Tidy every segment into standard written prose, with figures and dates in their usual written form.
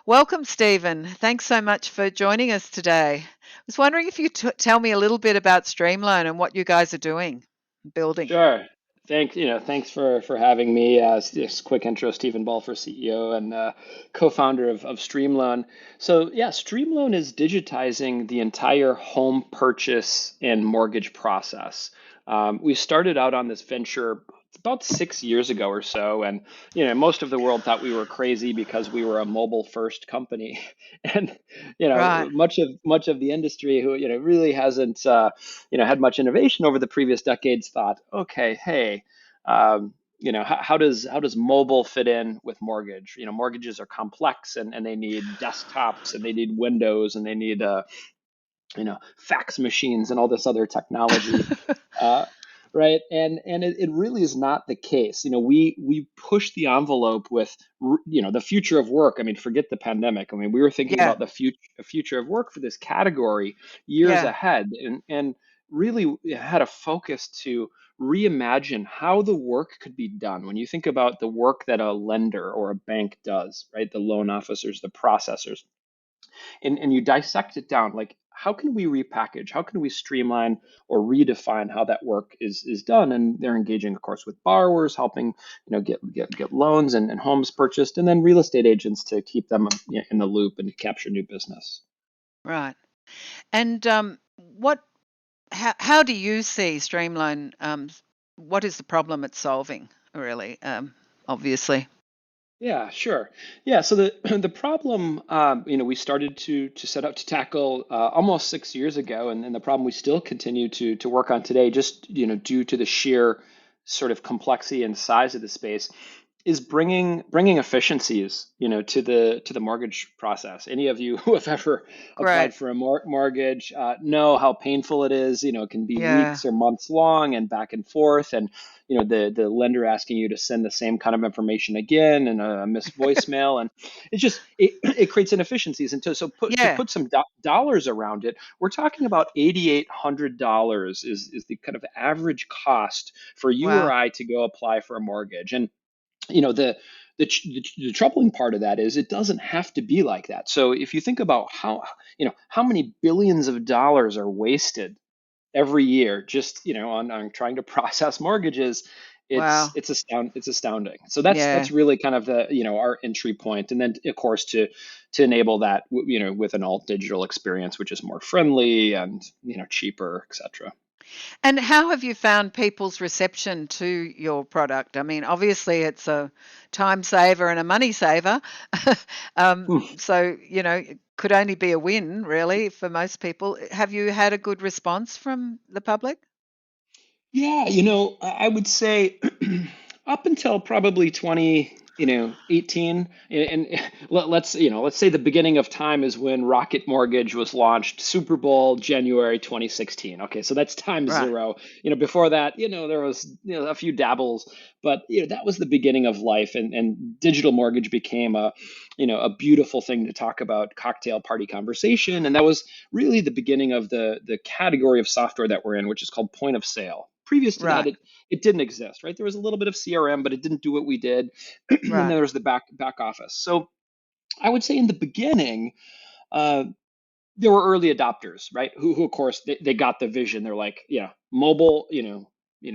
Welcome, Stephen. Thanks so much for joining us today. I was wondering if you tell me a little bit about StreamLoan and what you guys are doing, building. Sure. Thanks for having me. Just quick intro, Stephen Bulfer, CEO and co-founder of StreamLoan. So yeah, StreamLoan is digitizing the entire home purchase and mortgage process. We started out on this venture about 6 years ago or so, and most of the world thought we were crazy because we were a mobile first company, and Right. much of the industry who really hasn't had much innovation over the previous decades thought, okay, hey, how does mobile fit in with mortgage? Mortgages are complex and they need desktops and they need windows and they need fax machines and all this other technology. Uh, right, and it really is not the case. We push the envelope with the future of work. I mean, forget the pandemic. I mean, we were thinking Yeah. about the future of work for this category years Yeah. ahead, and really had a focus to reimagine how the work could be done. When you think about the work that a lender or a bank does, right, the loan officers, the processors, and you dissect it down, like how can we repackage, how can we streamline or redefine how that work is done? And they're engaging, of course, with borrowers, helping get loans and homes purchased, and then real estate agents to keep them in the loop and to capture new business. Right. And what? How do you see StreamLoan? What is the problem it's solving? Really, obviously. Yeah, sure. Yeah, so the the problem, we started to set out to tackle almost 6 years ago, and the problem we still continue to work on today, just due to the sheer sort of complexity and size of the space, is bringing efficiencies, to the mortgage process. Any of you who have ever Great. applied for a mortgage know how painful it is. It can be Yeah. weeks or months long and back and forth, and the lender asking you to send the same kind of information again and a missed voicemail, and it creates inefficiencies. And to Yeah. put some dollars around it, we're talking about $8,800 is the kind of average cost for you or Wow. I to go apply for a mortgage. And you know the the troubling part of that is it doesn't have to be like that. So if you think about how many billions of dollars are wasted every year just on trying to process mortgages, Wow. it's astounding. So that's Yeah. really kind of the our entry point, and then of course to enable that with an all digital experience which is more friendly and cheaper, etc. And how have you found people's reception to your product? I mean, obviously it's a time saver and a money saver. So, it could only be a win, really, for most people. Have you had a good response from the public? Yeah, I would say up until probably 18, and let's say the beginning of time is when Rocket Mortgage was launched, Super Bowl, January 2016. Okay, so that's time Right. zero. Before that, there was a few dabbles, but that was the beginning of life, and digital mortgage became a beautiful thing to talk about, cocktail party conversation, and that was really the beginning of the category of software that we're in, which is called point of sale. Previous to that, Right. it didn't exist, right? There was a little bit of CRM, but it didn't do what we did. And then Right. there was the back office. So I would say in the beginning, uh, there were early adopters, right? Who of course they got the vision. They're like, yeah, mobile, Yeah.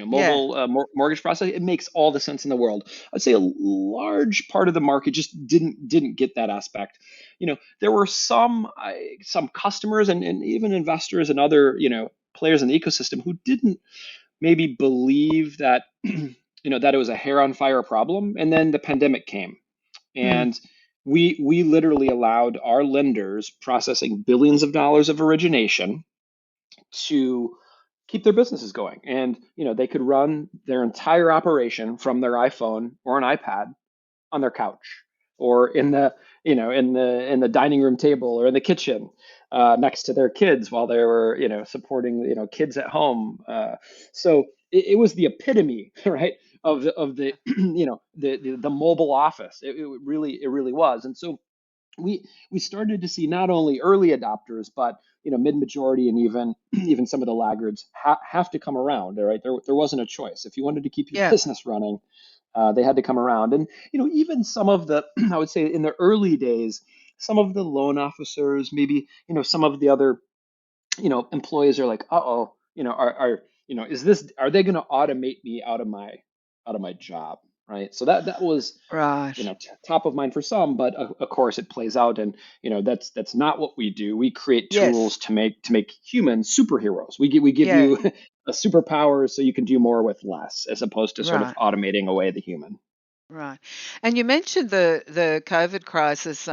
mobile mortgage process. It makes all the sense in the world. I'd say a large part of the market just didn't get that aspect. There were some customers and even investors and other players in the ecosystem who didn't maybe believe that that it was a hair on fire problem. And then the pandemic came, Mm. and we literally allowed our lenders processing billions of dollars of origination to keep their businesses going. And they could run their entire operation from their iPhone or an iPad on their couch, or in the in the dining room table, or in the kitchen next to their kids while they were supporting kids at home. So it was the epitome, right, of the the mobile office. It really was. And so we started to see not only early adopters, but mid-majority, and even some of the laggards have to come around. All right, there wasn't a choice. If you wanted to keep your Yeah. business running, they had to come around. And even some of the I would say in the early days, some of the loan officers, maybe, some of the other, employees are like, uh-oh, are they going to automate me out of my job, right? So that was, Right. top of mind for some, but of course it plays out, and that's not what we do. We create Yes. tools to make humans superheroes. We give Yeah. you a superpower so you can do more with less, as opposed to sort of Right. automating away the human. Right. And you mentioned the COVID crisis.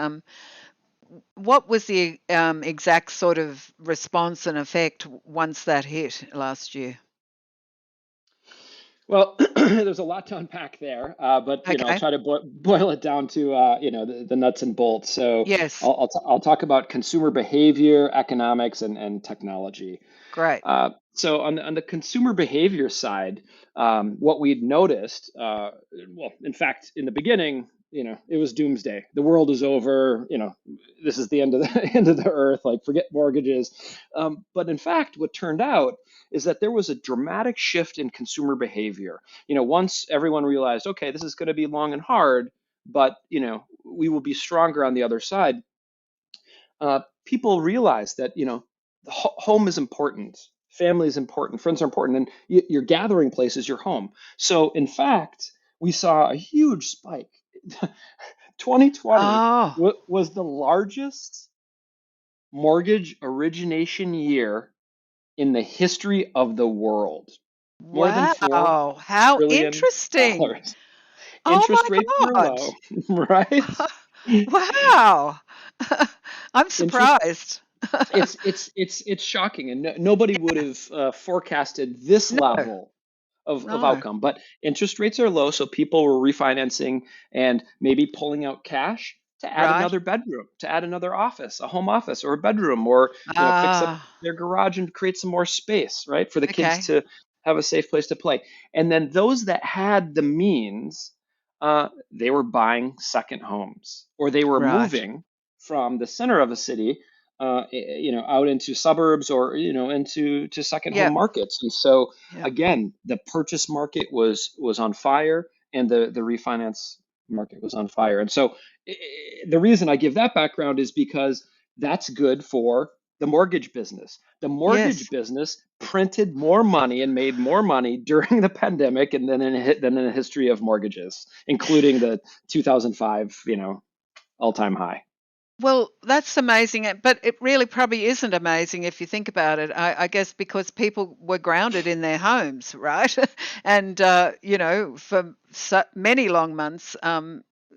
What was the exact sort of response and effect once that hit last year? Well, there's a lot to unpack there, but I'll Okay. try to boil it down to the nuts and bolts. So Yes. I'll talk about consumer behavior, economics, and technology. Great. So on the consumer behavior side, what we'd noticed, well, in fact, in the beginning, it was doomsday. The world is over. This is the end of the end of the earth. Like, forget mortgages. But in fact, what turned out is that there was a dramatic shift in consumer behavior. Once everyone realized, okay, this is going to be long and hard, but we will be stronger on the other side. People realize that home is important, family is important, friends are important, and your gathering place is your home. So in fact, we saw a huge spike. 2020 Oh, was the largest mortgage origination year in the history of the world. More than $4 wow. How trillion. interesting. Oh Interest rates my were God. low, right? Wow. I'm Interest surprised. it's shocking, and nobody would have forecasted this No, level of no. outcome. But interest rates are low, so people were refinancing and maybe pulling out cash to add Right. another bedroom, to add another office, a home office or a bedroom, or fix up Ah, their garage and create some more space, right, for the kids okay. to have a safe place to play. And then those that had the means, they were buying second homes, or they were Right. moving from the center of a city, out into suburbs, or into to second home Yep. markets. And so Yep. again, the purchase market was on fire, and the refinance market was on fire. And so the reason I give that background is because that's good for the mortgage business. The mortgage Yes. business printed more money and made more money during the pandemic, and then than in the history of mortgages, including the 2005, all-time high. Well, that's amazing, but it really probably isn't amazing if you think about it. I guess because people were grounded in their homes, right? And for many long months,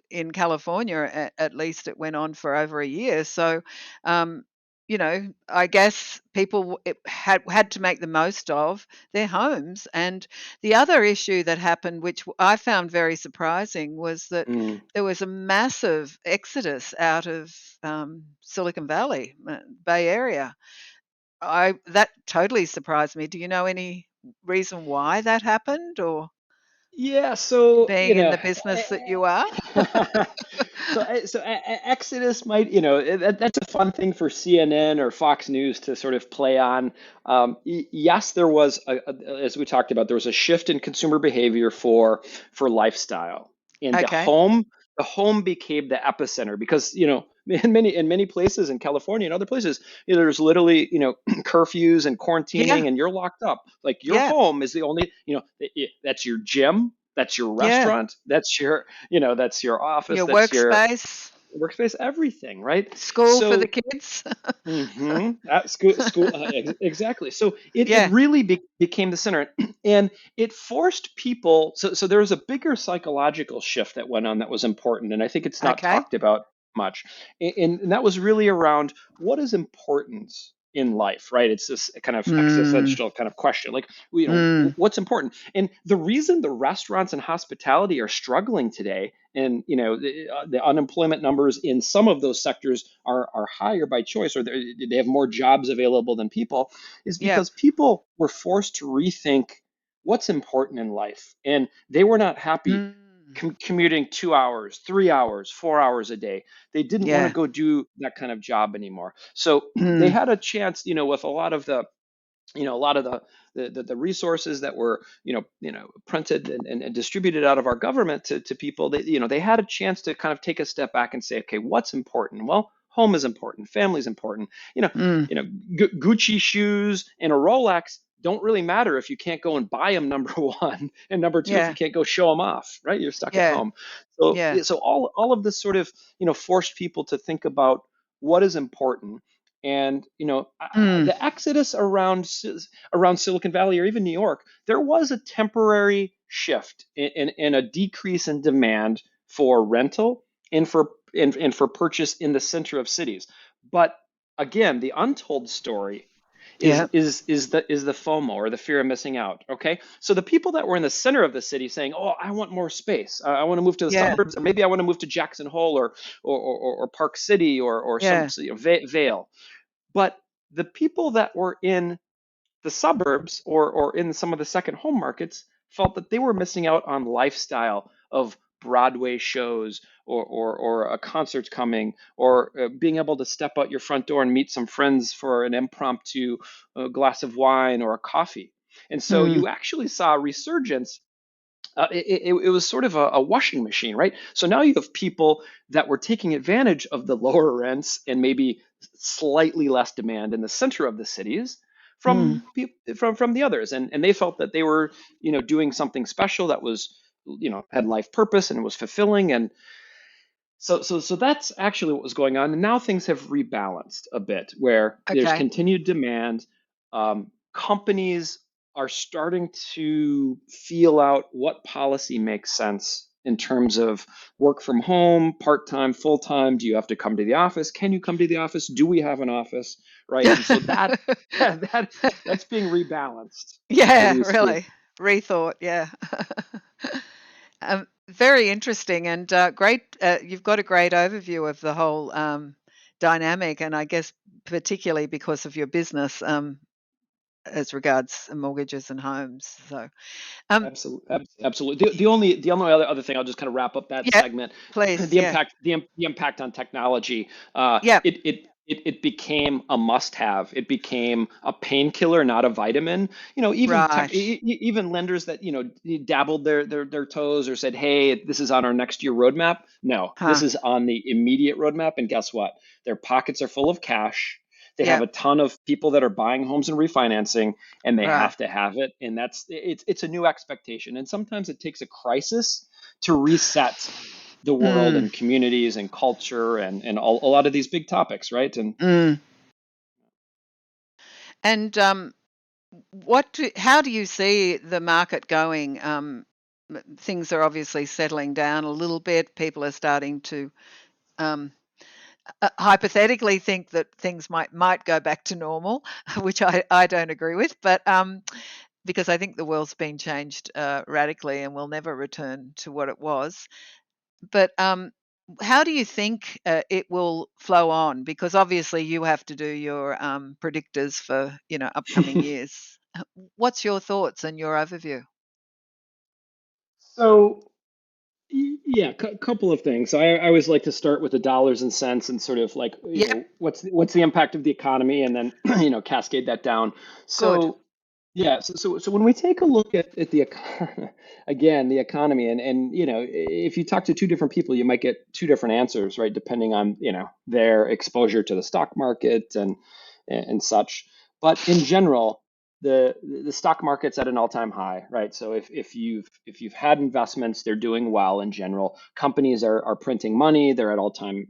in California, at least it went on for over a year. So, um, I guess people had to make the most of their homes. And the other issue that happened, which I found very surprising, was that Mm. there was a massive exodus out of Silicon Valley, Bay Area. I That totally surprised me. Do you know any reason why that happened, or Yeah, so being in the business that you are? Exodus might, that's a fun thing for CNN or Fox News to sort of play on. Yes, there was, as we talked about, there was a shift in consumer behavior for lifestyle, and Okay. the home became the epicenter, because in many places in California and other places, there's literally curfews and Yeah. quarantining, and you're locked up. Like, your Yeah. home is the only, that's your gym, that's your Yeah. restaurant, that's your office, Your that's your workspace, workspace, everything, right? school for the So, kids. at school, exactly. So it Yeah. really became the center, and it forced people. So there was a bigger psychological shift that went on that was important, and I think it's not Okay. talked about much. And that was really around what is important in life, right? It's this kind of Mm, existential kind of question, like, mm, what's important. And the reason the restaurants and hospitality are struggling today, and the unemployment numbers in some of those sectors are higher by choice, or they have more jobs available than people, is yep. because people were forced to rethink what's important in life, and they were not happy Mm, commuting 2 hours, 3 hours, 4 hours a day. They didn't want to yeah. go do that kind of job anymore. So they Mm, had a chance, with a lot of the resources that were printed and distributed out of our government to people. They had a chance to kind of take a step back and say, okay, what's important? Well, Home is important. Family is important. Mm. Gucci shoes and a Rolex don't really matter if you can't go and buy them, number one, and number two, if you Yeah. can't go show them off, right? You're stuck at Yeah. home. So, Yeah. so all of this sort of, forced people to think about what is important. And, Mm. the exodus around Silicon Valley or even New York, there was a temporary shift in a decrease in demand for rental and for purchase in the center of cities. But again, the untold story Yeah. is the FOMO, or the fear of missing out. Okay, so the people that were in the center of the city saying, "Oh, I want more space. I want to move to the Yeah. suburbs, or maybe I want to move to Jackson Hole or Park City or some Yeah. Vale." But the people that were in the suburbs or in some of the second home markets felt that they were missing out on lifestyle of Broadway shows or a concert coming or being able to step out your front door and meet some friends for an impromptu glass of wine or a coffee. And so Mm. you actually saw a resurgence. It was sort of a washing machine, right? So now you have people that were taking advantage of the lower rents and maybe slightly less demand in the center of the cities Mm. from the others, and they felt that they were doing something special that was had life purpose and was fulfilling, and so that's actually what was going on. And now things have rebalanced a bit where there's Okay. continued demand. Companies are starting to feel out what policy makes sense in terms of work from home, part-time, full-time. Do you have to come to the office? Can you come to the office? Do we have an office? Right. And so that's being rebalanced as Yeah, we speak. really. Rethought, yeah. Very interesting and great. You've got a great overview of the whole dynamic, and I guess particularly because of your business as regards mortgages and homes. So, um, Absolutely, absolutely. The only other thing, I'll just kind of wrap up that yeah, segment. please, The yeah, impact on technology. yeah, It became a must-have. It became a painkiller, not a vitamin. right, Even lenders that dabbled their toes or said, "Hey, this is on our next year roadmap." No, this huh, is on the immediate roadmap. And guess what? Their pockets are full of cash. They have yeah, a ton of people that are buying homes and refinancing, and they right. have to have it. And it's a new expectation. And sometimes it takes a crisis to reset the world Mm, and communities and culture and a lot of these big topics, right? And mm. And how do you see the market going? Things are obviously settling down a little bit. People are starting to um, hypothetically think that things might go back to normal, which I don't agree with, but because I think the world's been changed radically and will never return to what it was. But how do you think it will flow on? Because obviously you have to do your predictors for upcoming years. What's your thoughts and your overview? so, yeah, couple of things. So I always like to start with the dollars and cents and sort of like, Yep, what's the impact of the economy, and then cascade that down. good. So yeah, so when we take a look at again, the economy, and if you talk to two different people, you might get two different answers, right? Depending on their exposure to the stock market and such. But in general, the stock market's at an all-time high, right? So if you've had investments, they're doing well in general. Companies are printing money, they're at all-time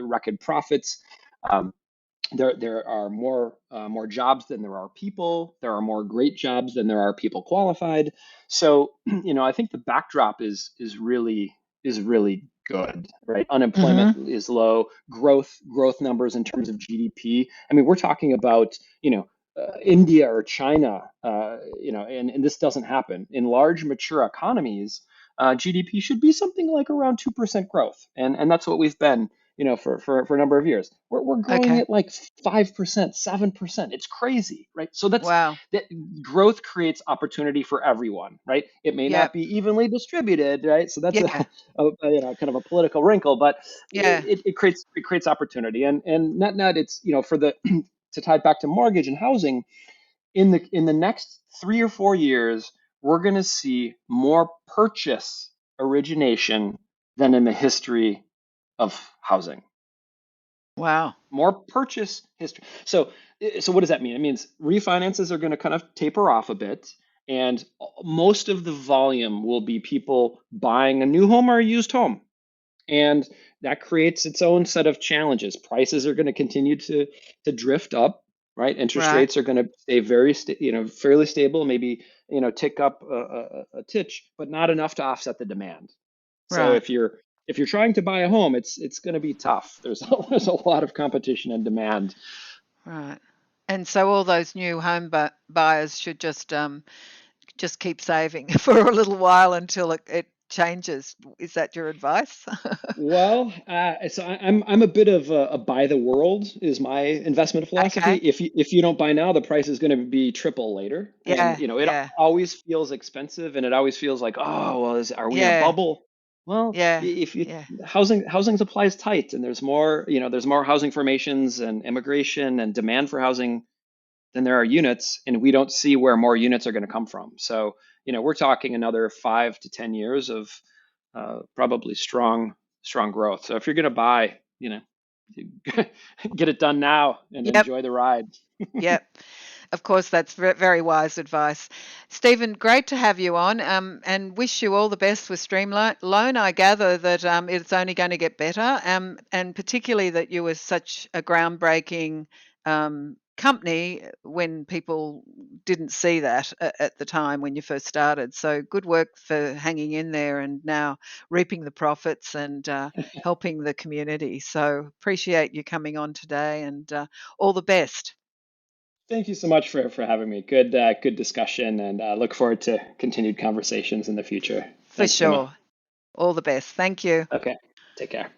record profits. Um, there are more jobs than there are people. There are more great jobs than there are people qualified. So I think the backdrop is really good, right? Unemployment Mm-hmm. is low. Growth numbers in terms of GDP. I mean, we're talking about India or China, and this doesn't happen in large mature economies. GDP should be something like around 2% growth, and that's what we've been for a number of years. We're growing Okay. at like 5%, 7%. It's crazy, right? So Wow. that growth creates opportunity for everyone, right? It may Yep. not be evenly distributed, right? So that's Yeah. kind of a political wrinkle, but Yeah. it creates opportunity, and net it's for the to tie it back to mortgage and housing in the next 3 or 4 years, we're going to see more purchase origination than in the history of housing. Wow. more purchase history. So what does that mean? It means refinances are going to kind of taper off a bit, and most of the volume will be people buying a new home or a used home. And that creates its own set of challenges. Prices are going to continue to drift up, right? Interest Right. rates are going to stay very, fairly stable, maybe, tick up a titch, but not enough to offset the demand. So Right. if you're trying to buy a home, it's going to be tough. There's a lot of competition and demand. Right. And so all those new home buyers should just keep saving for a little while until it changes. Is that your advice? Well, I'm a bit of a buy the world is my investment philosophy. Okay. If you don't buy now, the price is going to be triple later, and Yeah. it Yeah. always feels expensive, and it always feels like, oh well, are we in a Yeah. bubble? Well, Yeah. if you Yeah. housing supply is tight, and there's more housing formations and immigration and demand for housing than there are units, and we don't see where more units are going to come from. So, we're talking another 5 to 10 years of probably strong growth. So if you're going to buy, get it done now and Yep. enjoy the ride. Yep. Of course, that's very wise advice. Stephen, great to have you on, and wish you all the best with StreamLoan. I gather that it's only going to get better, and particularly that you were such a groundbreaking company when people didn't see that at the time when you first started. So good work for hanging in there and now reaping the profits and helping the community. So appreciate you coming on today, and all the best. Thank you so much for having me. Good discussion, and look forward to continued conversations in the future. For Thanks, Gemma. sure. All the best. Thank you. Okay, take care.